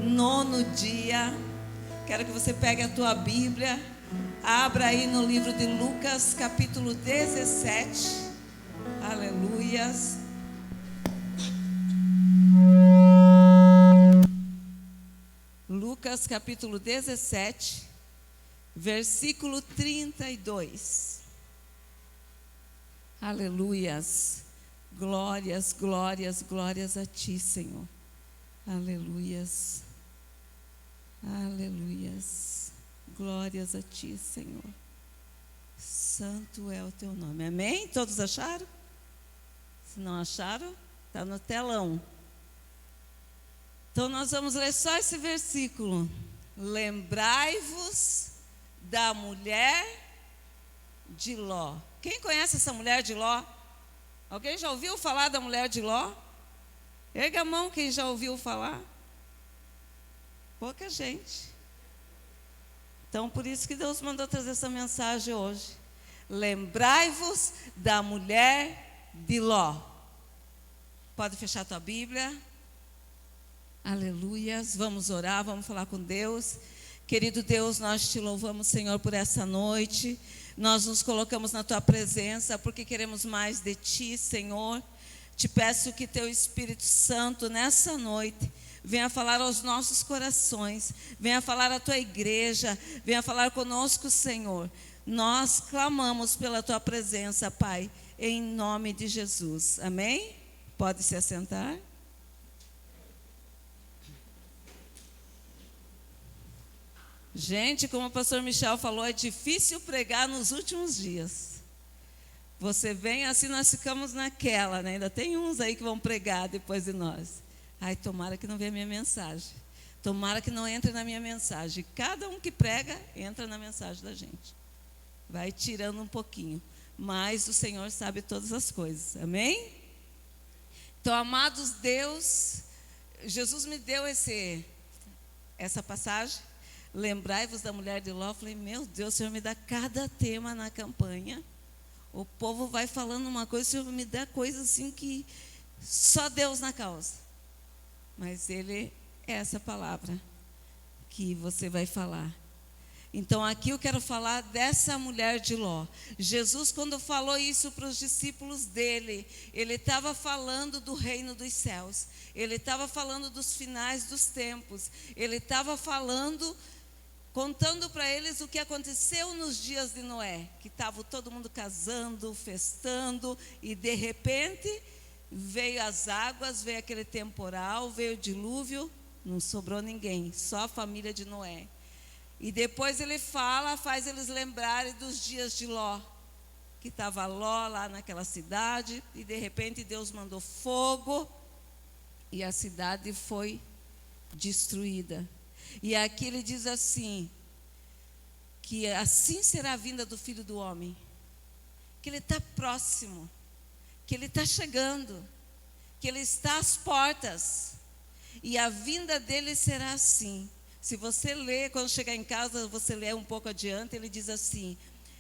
9º dia. Quero que você pegue a tua Bíblia, abra aí no livro de Lucas, capítulo 17. Aleluias. Lucas, capítulo 17, versículo 32. Aleluias. Glórias, glórias, glórias a ti, Senhor. Aleluias. Aleluias. Glórias a ti, Senhor. Santo é o teu nome. Amém? Todos acharam? Se não acharam, está no telão. Então nós vamos ler só esse versículo. Lembrai-vos da mulher de Ló. Quem conhece essa mulher de Ló? Alguém já ouviu falar da mulher de Ló? Erga a mão quem já ouviu falar. Pouca gente. Então por isso que Deus mandou trazer essa mensagem hoje. Lembrai-vos da mulher de Ló. Pode fechar a tua Bíblia. Aleluias. Vamos orar, vamos falar com Deus. Querido Deus, nós te louvamos, Senhor, por essa noite. Nós nos colocamos na tua presença porque queremos mais de ti, Senhor. Te peço que teu Espírito Santo nessa noite venha falar aos nossos corações, venha falar à tua igreja, venha falar conosco, Senhor. Nós clamamos pela tua presença, Pai, em nome de Jesus. Amém? Pode se assentar. Gente, como o pastor Michel falou, é difícil pregar nos últimos dias. Você vem assim, nós ficamos naquela, né? Ainda tem uns aí que vão pregar depois de nós. Ai, tomara que não venha a minha mensagem. Tomara que não entre na minha mensagem. Cada um que prega, entra na mensagem da gente. Vai tirando um pouquinho. Mas o Senhor sabe todas as coisas. Amém? Então, amados Deus, Jesus me deu essa passagem. Lembrai-vos da mulher de Ló. Eu falei, meu Deus, o Senhor me dá cada tema na campanha. O povo vai falando uma coisa, o Senhor me dá coisa assim que só Deus na causa. Mas Ele é essa palavra que você vai falar. Então aqui eu quero falar dessa mulher de Ló. Jesus, quando falou isso para os discípulos dele, Ele estava falando do reino dos céus. Ele estava falando dos finais dos tempos. Ele estava falando, contando para eles o que aconteceu nos dias de Noé, que estava todo mundo casando, festando, e de repente veio as águas, veio aquele temporal, veio o dilúvio, não sobrou ninguém, só a família de Noé. E depois ele faz eles lembrarem dos dias de Ló, que estava Ló lá naquela cidade, e de repente Deus mandou fogo, e a cidade foi destruída. E aqui ele diz assim, que assim será a vinda do Filho do Homem, que ele está próximo, que ele está chegando, que ele está às portas, e a vinda dele será assim. Se você ler, quando chegar em casa, você lê um pouco adiante, ele diz assim,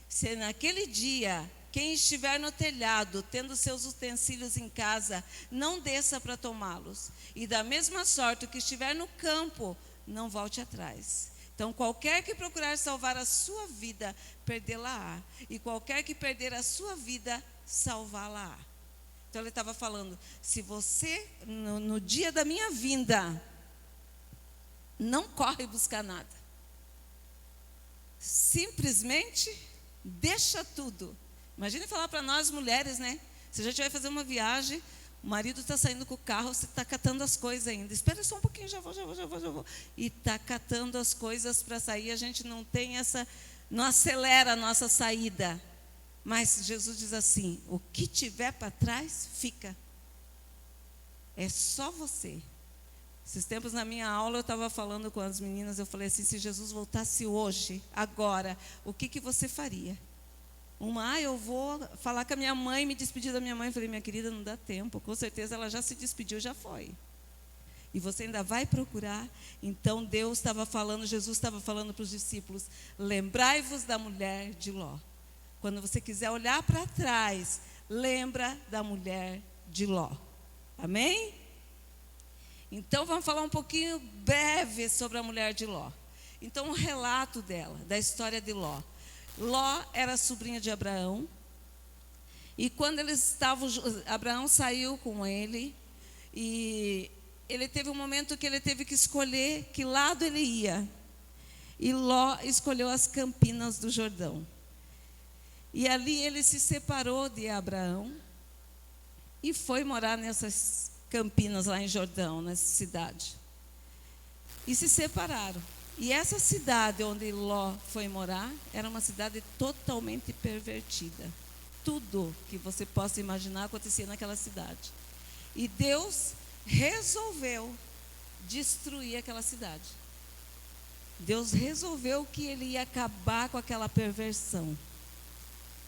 se naquele dia, quem estiver no telhado, tendo seus utensílios em casa, não desça para tomá-los, e da mesma sorte o que estiver no campo, não volte atrás. Então qualquer que procurar salvar a sua vida, perdê-la-á, e qualquer que perder a sua vida, salvá-la-á. Então ele estava falando, se você no dia da minha vinda não corre buscar nada, simplesmente deixa tudo. Imagine falar para nós mulheres, né? Se a gente vai fazer uma viagem, o marido está saindo com o carro, você está catando as coisas ainda. Espera só um pouquinho, já vou. E está catando as coisas para sair. A gente não tem não acelera a nossa saída. Mas Jesus diz assim, o que tiver para trás, fica. É só você. Esses tempos na minha aula eu estava falando com as meninas, eu falei assim, se Jesus voltasse hoje, agora, o que você faria? Eu vou falar com a minha mãe, me despedir da minha mãe. Eu falei, minha querida, não dá tempo, com certeza ela já se despediu, já foi. E você ainda vai procurar. Então Deus estava falando, Jesus estava falando para os discípulos, lembrai-vos da mulher de Ló. Quando você quiser olhar para trás, lembra da mulher de Ló. Amém? Então, vamos falar um pouquinho breve sobre a mulher de Ló. Então, um relato dela, da história de Ló. Ló era sobrinha de Abraão. E quando eles estavam, Abraão saiu com ele. E ele teve um momento que ele teve que escolher que lado ele ia. E Ló escolheu as campinas do Jordão. E ali ele se separou de Abraão. E foi morar nessas campinas lá em Jordão, nessa cidade. E se separaram. E essa cidade onde Ló foi morar era uma cidade totalmente pervertida. Tudo que você possa imaginar acontecia naquela cidade. E Deus resolveu destruir aquela cidade. Deus resolveu que ele ia acabar com aquela perversão.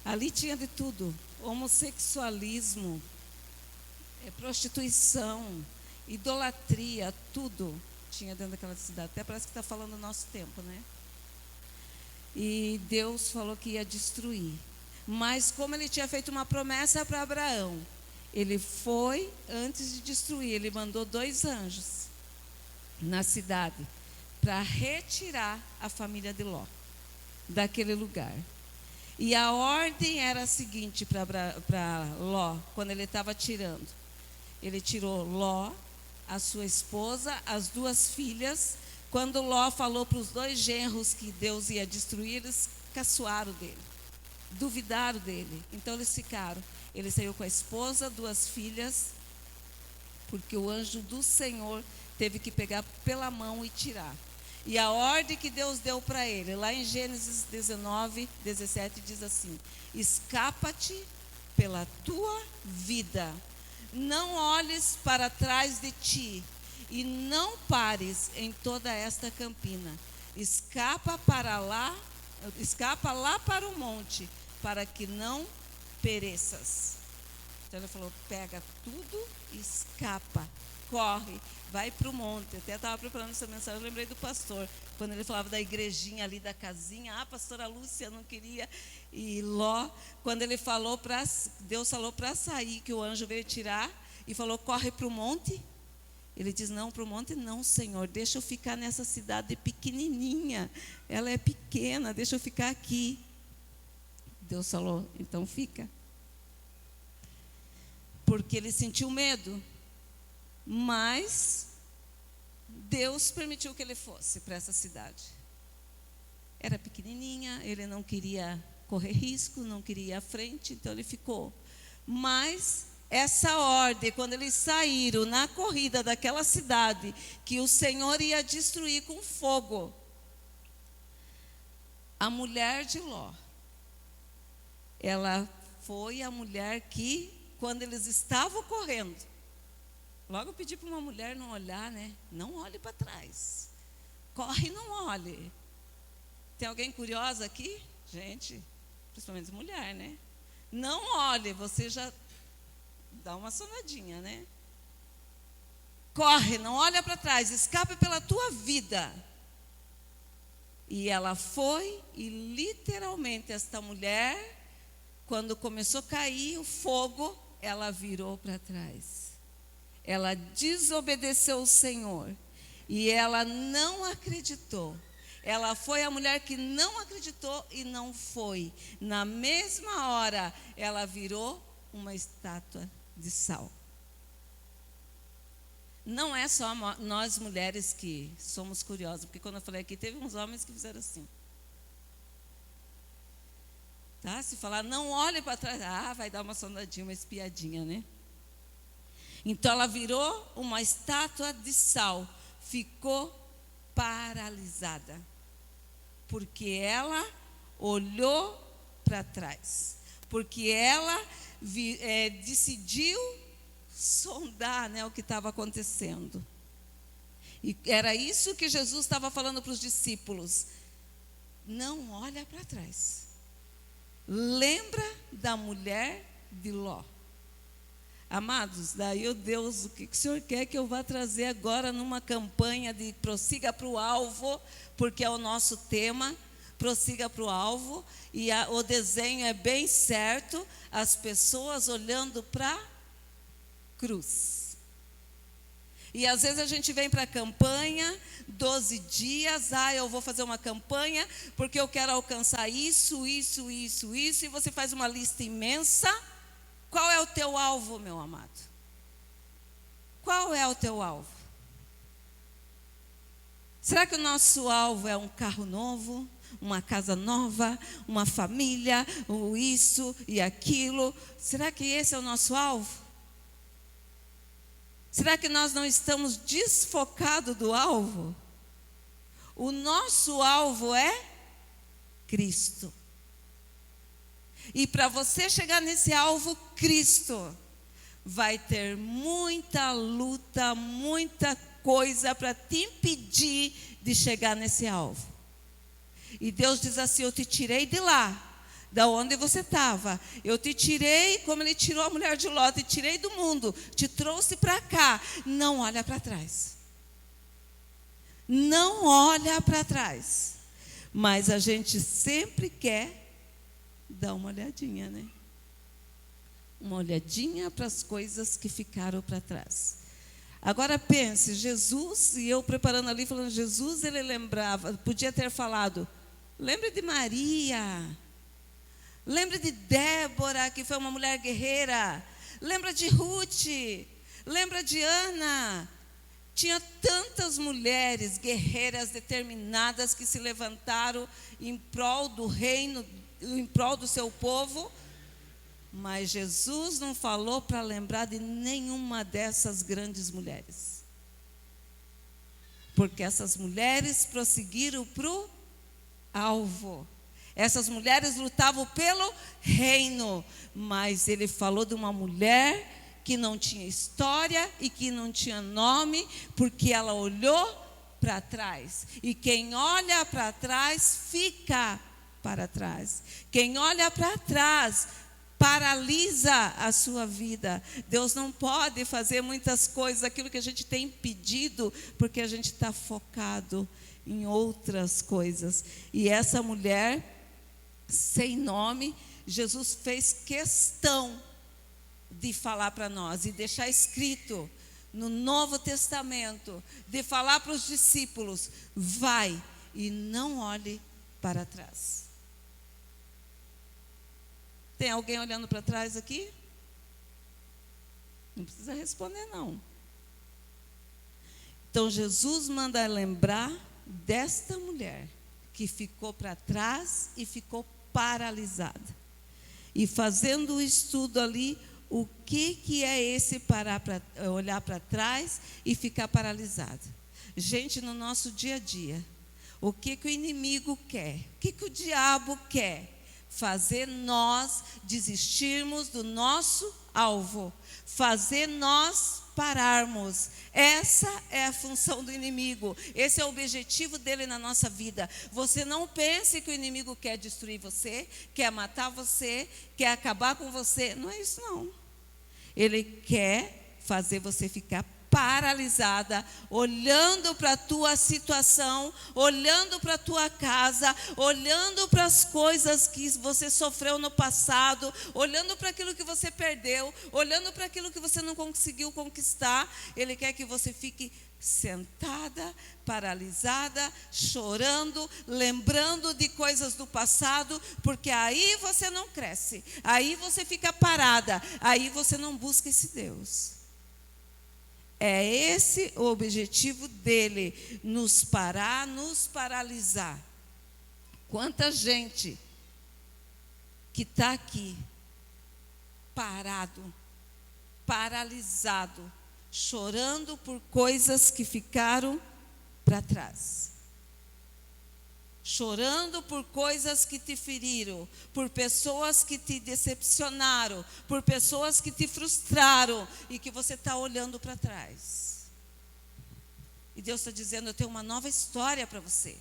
Ali tinha de tudo: homossexualismo, prostituição, idolatria, tudo tinha dentro daquela cidade. Até parece que está falando do nosso tempo, né? E Deus falou que ia destruir. Mas como ele tinha feito uma promessa para Abraão, ele foi, antes de destruir, ele mandou 2 anjos na cidade para retirar a família de Ló daquele lugar. E a ordem era a seguinte para Ló, quando ele estava tirando. Ele tirou Ló, a sua esposa, as 2 filhas. Quando Ló falou para os 2 genros que Deus ia destruir, eles caçoaram dele, duvidaram dele. Então eles ficaram. Ele saiu com a esposa, 2 filhas, porque o anjo do Senhor teve que pegar pela mão e tirar. E a ordem que Deus deu para ele, lá em Gênesis 19, 17, diz assim: escapa-te pela tua vida, não olhes para trás de ti, e não pares em toda esta campina. Escapa lá para o monte, para que não pereças. Então ele falou: pega tudo e escapa, corre, vai para o monte. Até estava preparando essa mensagem, eu lembrei do pastor, quando ele falava da igrejinha ali, da casinha. A pastora Lúcia não queria. E Ló, quando ele falou Deus falou para sair, que o anjo veio tirar, e falou: corre para o monte. Ele diz: não, para o monte não, Senhor, deixa eu ficar nessa cidade pequenininha, ela é pequena, deixa eu ficar aqui. Deus falou: então fica. Porque ele sentiu medo. Mas Deus permitiu que ele fosse para essa cidade. Era pequenininha, ele não queria correr risco, não queria ir à frente, então ele ficou. Mas essa ordem, quando eles saíram na corrida daquela cidade, que o Senhor ia destruir com fogo, a mulher de Ló, ela foi a mulher que, quando eles estavam correndo, logo eu pedi para uma mulher não olhar, né? Não olhe para trás. Corre e não olhe. Tem alguém curiosa aqui? Gente, principalmente mulher, né? Não olhe, você já dá uma sonadinha, né? Corre, não olha para trás, escape pela tua vida. E ela foi, e literalmente esta mulher, quando começou a cair o fogo, ela virou para trás. Ela desobedeceu o Senhor. E ela não acreditou. Ela foi a mulher que não acreditou e não foi. Na mesma hora, ela virou uma estátua de sal. Não é só nós mulheres que somos curiosas. Porque quando eu falei aqui, teve uns homens que fizeram assim. Tá? Se falar, não olhe para trás. Vai dar uma sondadinha, uma espiadinha, né? Então ela virou uma estátua de sal, ficou paralisada, porque ela olhou para trás, porque ela decidiu sondar, né, o que estava acontecendo. E era isso que Jesus estava falando para os discípulos: não olha para trás, lembra da mulher de Ló. Amados, daí Deus, o que o Senhor quer que eu vá trazer agora numa campanha de prossiga para o alvo, porque é o nosso tema, prossiga para o alvo, e o desenho é bem certo, as pessoas olhando para a cruz. E às vezes a gente vem para a campanha, 12 dias, eu vou fazer uma campanha porque eu quero alcançar isso, e você faz uma lista imensa. Qual é o teu alvo, meu amado? Qual é o teu alvo? Será que o nosso alvo é um carro novo, uma casa nova, uma família, ou isso e aquilo? Será que esse é o nosso alvo? Será que nós não estamos desfocados do alvo? O nosso alvo é Cristo. E para você chegar nesse alvo, Cristo, vai ter muita luta, muita coisa para te impedir de chegar nesse alvo. E Deus diz assim: eu te tirei de lá, da onde você estava. Eu te tirei, como Ele tirou a mulher de Ló, te tirei do mundo, te trouxe para cá. Não olha para trás. Não olha para trás. Mas a gente sempre quer dar uma olhadinha, né? Uma olhadinha para as coisas que ficaram para trás. Agora pense, Jesus, e eu preparando ali, falando, Jesus, ele lembrava, podia ter falado, lembre de Maria, lembre de Débora, que foi uma mulher guerreira, lembra de Ruth, lembra de Ana. Tinha tantas mulheres guerreiras determinadas que se levantaram em prol do reino, em prol do seu povo. Mas Jesus não falou para lembrar de nenhuma dessas grandes mulheres. Porque essas mulheres prosseguiram para o alvo. Essas mulheres lutavam pelo reino. Mas ele falou de uma mulher que não tinha história e que não tinha nome, porque ela olhou para trás. E quem olha para trás, fica para trás. Quem olha para trás, paralisa a sua vida. Deus não pode fazer muitas coisas, aquilo que a gente tem pedido, porque a gente está focado em outras coisas. E essa mulher, sem nome, Jesus fez questão de falar para nós e deixar escrito no Novo Testamento, de falar para os discípulos: vai e não olhe para trás. Tem alguém olhando para trás aqui? Não precisa responder, não. Então Jesus manda lembrar desta mulher que ficou para trás e ficou paralisada. E fazendo o estudo ali, o que é esse parar para olhar para trás e ficar paralisado? Gente, no nosso dia a dia, o que o inimigo quer? O que o diabo quer? Fazer nós desistirmos do nosso alvo, fazer nós pararmos. Essa é a função do inimigo, esse é o objetivo dele na nossa vida. Você não pense que o inimigo quer destruir você, quer matar você, quer acabar com você. Não é isso, não. Ele quer fazer você ficar paralisada, olhando para a tua situação, olhando para a tua casa, olhando para as coisas que você sofreu no passado, olhando para aquilo que você perdeu, olhando para aquilo que você não conseguiu conquistar. Ele quer que você fique sentada, paralisada, chorando, lembrando de coisas do passado, porque aí você não cresce, aí você fica parada, aí você não busca esse Deus. É esse o objetivo dele, nos parar, nos paralisar. Quanta gente que está aqui, parado, paralisado, chorando por coisas que ficaram para trás. Chorando por coisas que te feriram, por pessoas que te decepcionaram, por pessoas que te frustraram e que você está olhando para trás. E Deus está dizendo: eu tenho uma nova história para você.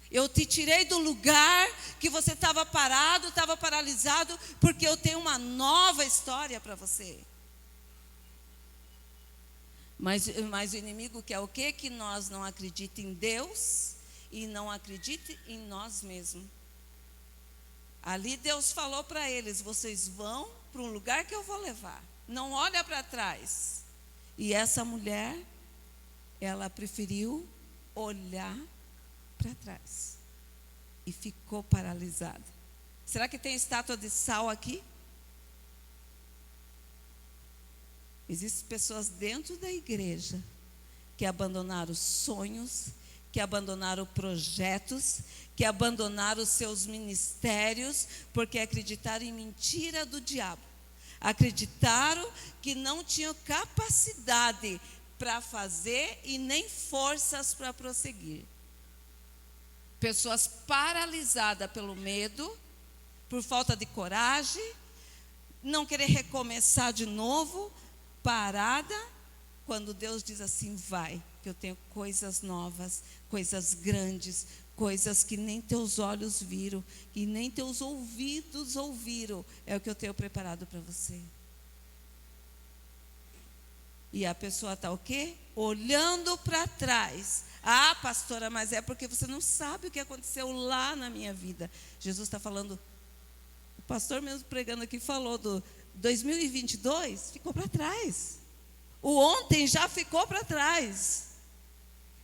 Eu te tirei do lugar que você estava parado, estava paralisado, porque eu tenho uma nova história para você. Mas o inimigo quer o quê? Que nós não acreditemos em Deus e não acredite em nós mesmos. Ali Deus falou para eles: vocês vão para um lugar que eu vou levar. Não olha para trás. E essa mulher, ela preferiu olhar para trás e ficou paralisada. Será que tem estátua de sal aqui? Existem pessoas dentro da igreja que abandonaram sonhos, que abandonaram projetos, que abandonaram os seus ministérios, porque acreditaram em mentira do diabo. Acreditaram que não tinham capacidade para fazer e nem forças para prosseguir. Pessoas paralisadas pelo medo, por falta de coragem, não querer recomeçar de novo, parada, quando Deus diz assim, vai, que eu tenho coisas novas, coisas grandes, coisas que nem teus olhos viram, e nem teus ouvidos ouviram, é o que eu tenho preparado para você. E a pessoa está o quê? Olhando para trás. Ah, pastora, mas é porque você não sabe o que aconteceu lá na minha vida. Jesus está falando, o pastor mesmo pregando aqui falou do 2022, ficou para trás. O ontem já ficou para trás.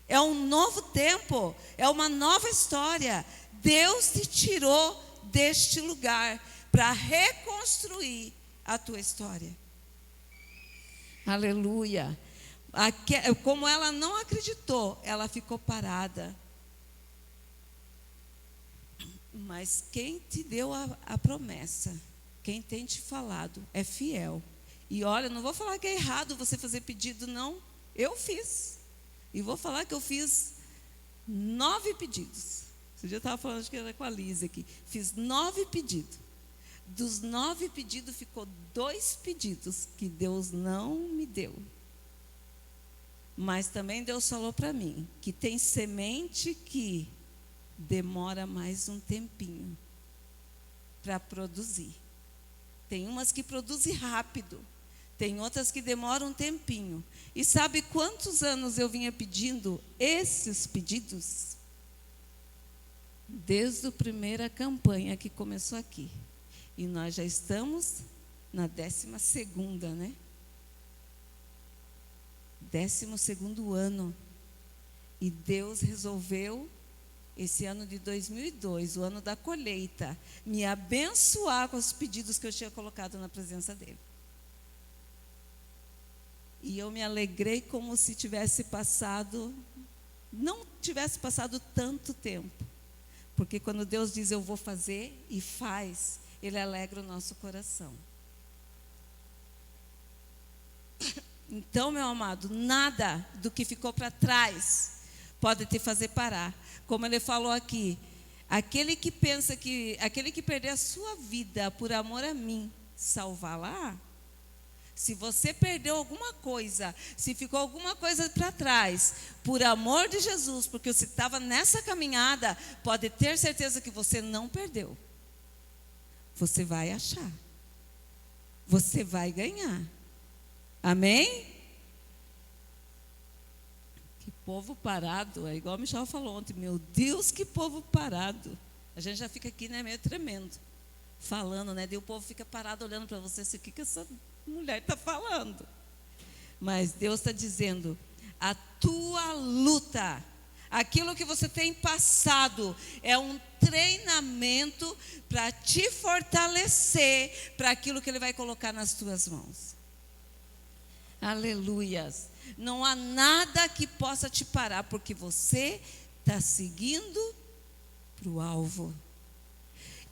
É um novo tempo, é uma nova história. Deus te tirou deste lugar para reconstruir a tua história. Aleluia. Como ela não acreditou, ela ficou parada. Mas quem te deu a promessa, quem tem te falado, é fiel. E olha, não vou falar que é errado você fazer pedido, não. Eu fiz. E vou falar que eu fiz 9 pedidos. Esse dia eu estava falando, acho que era com a Liz aqui. Fiz 9 pedidos. Dos 9 pedidos, ficou 2 pedidos que Deus não me deu. Mas também Deus falou para mim que tem semente que demora mais um tempinho para produzir. Tem umas que produzem rápido, tem outras que demoram um tempinho. E sabe quantos anos eu vinha pedindo esses pedidos? Desde a primeira campanha que começou aqui. E nós já estamos na 12ª, né? 12º ano. E Deus resolveu, esse ano de 2002, o ano da colheita, me abençoar com os pedidos que eu tinha colocado na presença dele. E eu me alegrei como se tivesse passado, não tivesse passado tanto tempo. Porque quando Deus diz eu vou fazer e faz, Ele alegra o nosso coração. Então, meu amado, nada do que ficou para trás pode te fazer parar. Como ele falou aqui, aquele que perder a sua vida por amor a mim, salvar-la. Se você perdeu alguma coisa, se ficou alguma coisa para trás, por amor de Jesus, porque você estava nessa caminhada, pode ter certeza que você não perdeu. Você vai achar. Você vai ganhar. Amém? Que povo parado, é igual o Michel falou ontem, meu Deus, que povo parado. A gente já fica aqui, né, meio tremendo, falando, né, daí o povo fica parado olhando para você, assim, o que essa mulher está falando? Mas Deus está dizendo, a tua luta, aquilo que você tem passado, é um treinamento para te fortalecer, para aquilo que Ele vai colocar nas tuas mãos. Aleluias. Não há nada que possa te parar, porque você está seguindo para o alvo.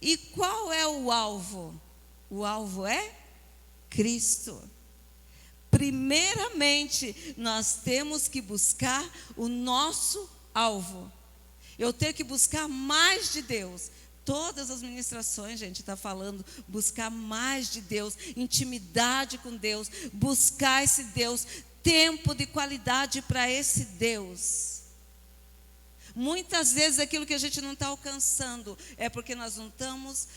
E qual é o alvo? O alvo é Cristo. Primeiramente, nós temos que buscar o nosso alvo. Eu tenho que buscar mais de Deus. Todas as ministrações, gente, está falando buscar mais de Deus, intimidade com Deus, buscar esse Deus, tempo de qualidade para esse Deus. Muitas vezes aquilo que a gente não está alcançando é porque nós não estamos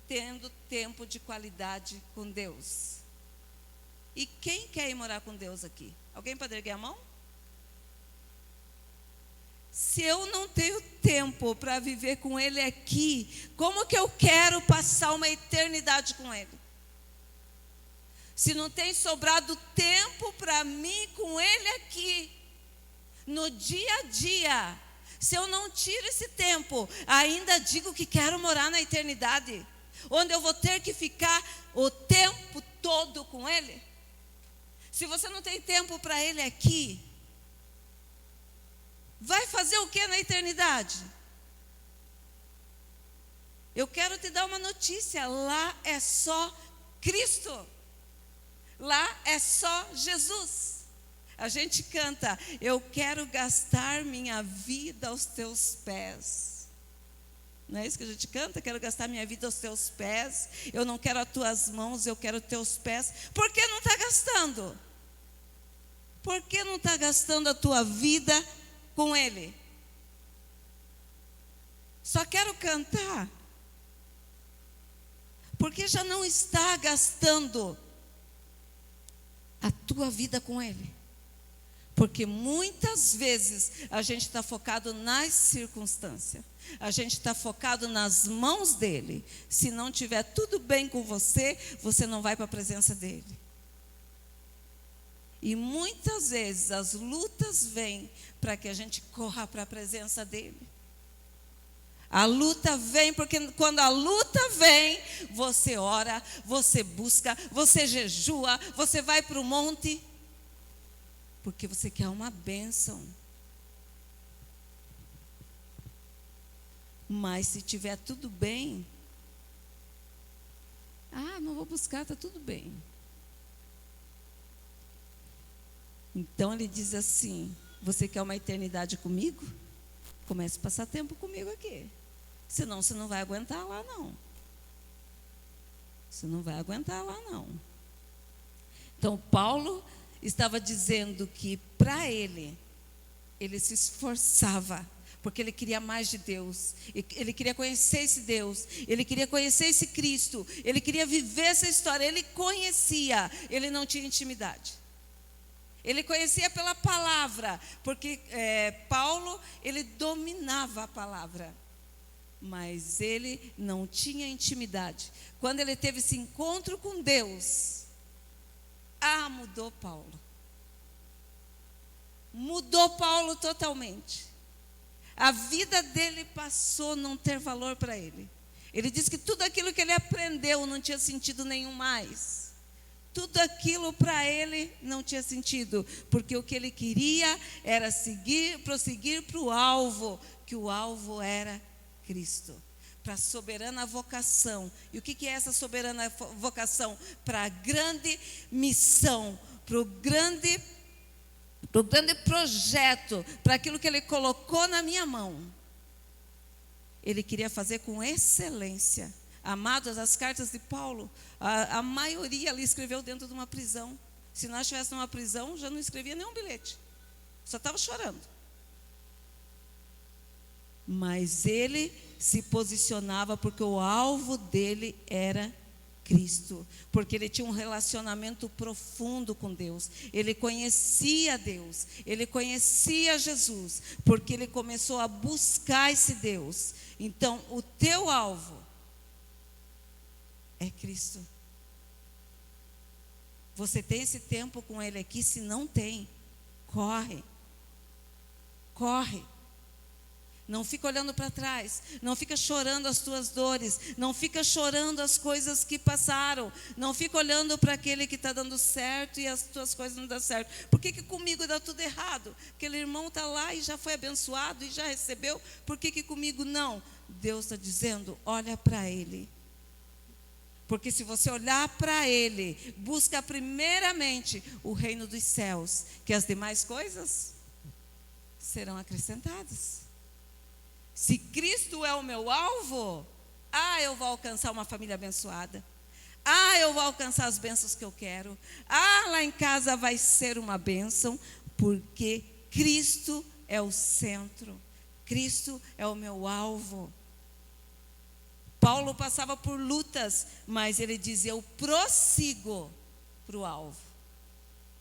tendo tempo de qualidade com Deus. E quem quer ir morar com Deus aqui? Alguém pode erguer a mão? Se eu não tenho tempo para viver com Ele aqui, como que eu quero passar uma eternidade com Ele? se não tem sobrado tempo para mim com Ele aqui, no dia a dia, se eu não tiro esse tempo, ainda digo que quero morar na eternidade, onde eu vou ter que ficar o tempo todo com Ele. Se você não tem tempo para Ele aqui, vai fazer o que na eternidade? Eu quero te dar uma notícia: lá é só Cristo, lá é só Jesus. A gente canta: eu quero gastar minha vida aos teus pés. Não é isso que a gente canta? Quero gastar minha vida aos teus pés. Eu não quero as tuas mãos, eu quero os teus pés. Por que não está gastando? Por que não está gastando a tua vida com Ele? Só quero cantar, porque já não está gastando a tua vida com Ele. Porque muitas vezes a gente está focado nas circunstâncias, a gente está focado nas mãos dEle. Se não tiver tudo bem com você, você não vai para a presença dEle. E muitas vezes as lutas vêm para que a gente corra para a presença dEle. A luta vem porque quando a luta vem, você ora, você busca, você jejua, você vai para o monte, porque você quer uma bênção. Mas se tiver tudo bem, não vou buscar, está tudo bem. Então ele diz assim: você quer uma eternidade comigo? Comece a passar tempo comigo aqui. Senão você não vai aguentar lá não. Você não vai aguentar lá não. Então Paulo estava dizendo que para ele se esforçava, porque ele queria mais de Deus, ele queria conhecer esse Deus, ele queria conhecer esse Cristo, ele queria viver essa história. Ele conhecia, ele não tinha intimidade. Ele conhecia pela palavra, porque Paulo, ele dominava a palavra, mas ele não tinha intimidade. Quando ele teve esse encontro com Deus, mudou Paulo. Mudou Paulo totalmente. A vida dele passou a não ter valor para ele. Ele disse que tudo aquilo que ele aprendeu não tinha sentido nenhum mais. Tudo aquilo para ele não tinha sentido, porque o que ele queria era prosseguir para o alvo, que o alvo era Cristo, para a soberana vocação. E o que é essa soberana vocação? Para a grande missão, para o grande projeto, para aquilo que Ele colocou na minha mão. Ele queria fazer com excelência. Amados, as cartas de Paulo, a maioria ali escreveu dentro de uma prisão. Se nós estivéssemos numa prisão, já não escrevia nenhum bilhete, só estava chorando. Mas ele se posicionava porque o alvo dele era Cristo, porque ele tinha um relacionamento profundo com Deus. Ele conhecia Deus, ele conhecia Jesus, porque ele começou a buscar esse Deus. Então, o teu alvo é Cristo. Você tem esse tempo com Ele aqui? Se não tem, corre. Corre. Não fica olhando para trás. Não fica chorando as tuas dores. Não fica chorando as coisas que passaram. Não fica olhando para aquele que está dando certo e as tuas coisas não dão certo. Por que comigo dá tudo errado? Aquele irmão está lá e já foi abençoado e já recebeu. Por que comigo não? Deus está dizendo, olha para Ele. Porque se você olhar para Ele, busca primeiramente o reino dos céus, que as demais coisas serão acrescentadas. Se Cristo é o meu alvo, eu vou alcançar uma família abençoada. Eu vou alcançar as bênçãos que eu quero. Lá em casa vai ser uma bênção, porque Cristo é o centro. Cristo é o meu alvo. Paulo passava por lutas, mas ele dizia, eu prossigo para o alvo.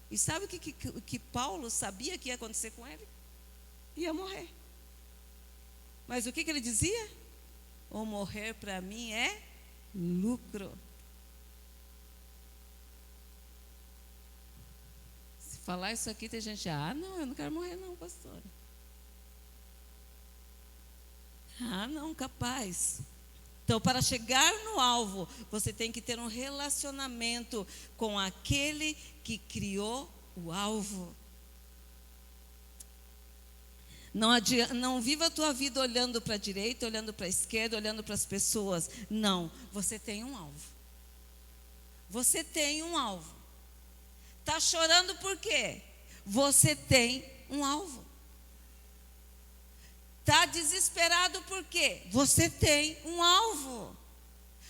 E sabe o que Paulo sabia que ia acontecer com ele? Ia morrer. Mas o que ele dizia? O morrer para mim é lucro. Falar isso aqui, tem gente, não, eu não quero morrer não, pastora. Não, capaz. Então, para chegar no alvo, você tem que ter um relacionamento com aquele que criou o alvo. Não viva a tua vida olhando para a direita, olhando para a esquerda, olhando para as pessoas. Não, você tem um alvo. Você tem um alvo. Está chorando por quê? Você tem um alvo. Está desesperado por quê? Você tem um alvo.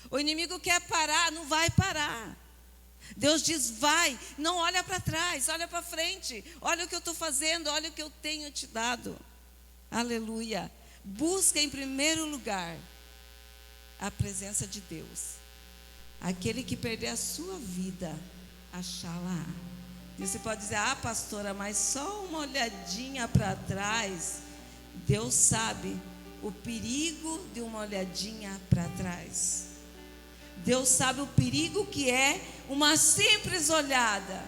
O inimigo quer parar, não vai parar. Deus diz, vai, não olha para trás, olha para frente. Olha o que eu estou fazendo, olha o que eu tenho te dado. Aleluia. Busca em primeiro lugar a presença de Deus. Aquele que perder a sua vida, achá-la. E você pode dizer, pastora, mas só uma olhadinha para trás. Deus sabe o perigo de uma olhadinha para trás. Deus sabe o perigo que é uma simples olhada.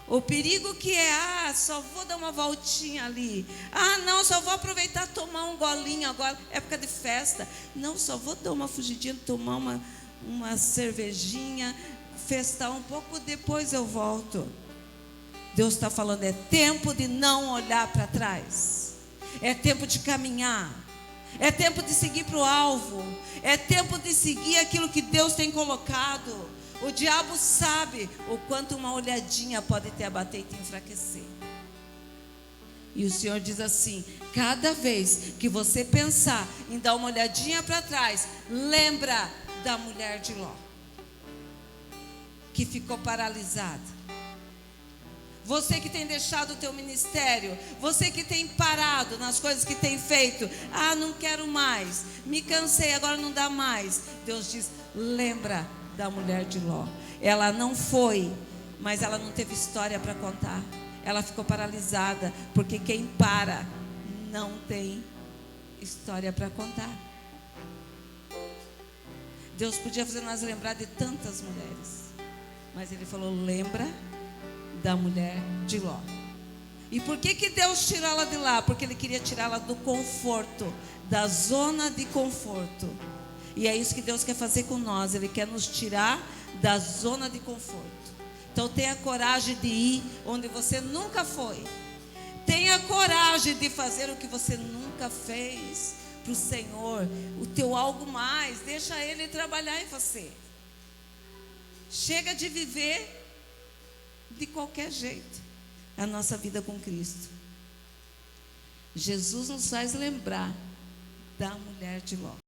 O perigo que é, só vou dar uma voltinha ali. Não, só vou aproveitar tomar um golinho agora, época de festa. Não, só vou dar uma fugidinha, tomar uma cervejinha, festar um pouco, depois eu volto. Deus está falando, é tempo de não olhar para trás. É tempo de caminhar. É tempo de seguir para o alvo. É tempo de seguir aquilo que Deus tem colocado. O diabo sabe o quanto uma olhadinha pode te abater e te enfraquecer. E o Senhor diz assim, cada vez que você pensar em dar uma olhadinha para trás, lembra da mulher de Ló, que ficou paralisada. Você que tem deixado o teu ministério, você que tem parado nas coisas que tem feito, não quero mais, me cansei, agora não dá mais. Deus diz, lembra da mulher de Ló. Ela não foi, mas ela não teve história para contar. Ela ficou paralisada, porque quem para não tem história para contar. Deus podia fazer nós lembrar de tantas mulheres, mas Ele falou, lembra da mulher de Ló. E por que Deus tirou ela de lá? Porque Ele queria tirá-la do conforto, da zona de conforto. E é isso que Deus quer fazer com nós. Ele quer nos tirar da zona de conforto. Então tenha coragem de ir onde você nunca foi. Tenha coragem de fazer o que você nunca fez para o Senhor. O teu algo mais, deixa Ele trabalhar em você. Chega de viver de qualquer jeito a nossa vida com Cristo. Jesus nos faz lembrar da mulher de Ló.